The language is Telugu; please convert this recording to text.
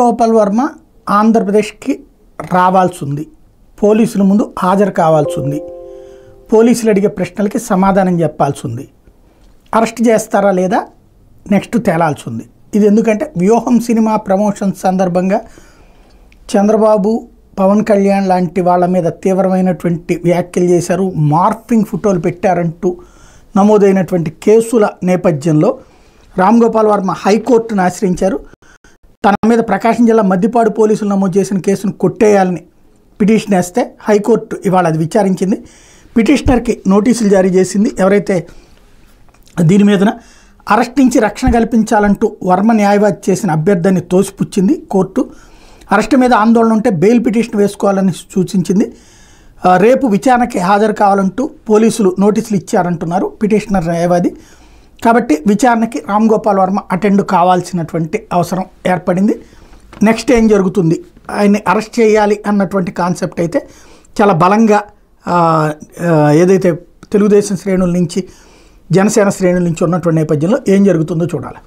గోపాల్ వర్మ ఆంధ్రప్రదేశ్కి రావాల్సి ఉంది. పోలీసుల ముందు హాజరు కావాల్సి ఉంది. పోలీసులు అడిగే ప్రశ్నలకి సమాధానం చెప్పాల్సి ఉంది. అరెస్ట్ చేస్తారా లేదా నెక్స్ట్ తేలాల్సి ఉంది. ఇది ఎందుకంటే వ్యూహం సినిమా ప్రమోషన్ సందర్భంగా చంద్రబాబు, పవన్ కళ్యాణ్ లాంటి వాళ్ళ మీద తీవ్రమైనటువంటి వ్యాఖ్యలు చేశారు. మార్ఫింగ్ ఫోటోలు పెట్టారంటూ నమోదైనటువంటి కేసుల నేపథ్యంలో రామ్ గోపాల్ వర్మ హైకోర్టును ఆశ్రయించారు. తన మీద ప్రకాశం జిల్లా మద్దిపాడు పోలీసులు నమోదు చేసిన కేసును కొట్టేయాలని పిటిషన్ వేస్తే హైకోర్టు ఇవాళ అది విచారించింది. పిటిషనర్కి నోటీసులు జారీ చేసింది. ఎవరైతే దీని మీదన అరెస్ట్ నుంచి రక్షణ కల్పించాలంటూ వర్మ న్యాయవాది చేసిన అభ్యర్థాన్ని తోసిపుచ్చింది కోర్టు. అరెస్ట్ మీద ఆందోళన ఉంటే బెయిల్ పిటిషన్ వేసుకోవాలని సూచించింది. రేపు విచారణకి హాజరు కావాలంటూ పోలీసులు నోటీసులు ఇచ్చారంటున్నారు పిటిషనర్ న్యాయవాది. కాబట్టి విచారణకి రామ్ గోపాల్ వర్మ అటెండ్ కావాల్సినటువంటి అవసరం ఏర్పడింది. నెక్స్ట్ ఏం జరుగుతుంది, ఆయన్ని అరెస్ట్ చేయాలి అన్నటువంటి కాన్సెప్ట్ అయితే చాలా బలంగా ఏదైతే తెలుగుదేశం శ్రేణుల నుంచి, జనసేన శ్రేణుల నుంచి ఉన్నటువంటి నేపథ్యంలో ఏం జరుగుతుందో చూడాలి.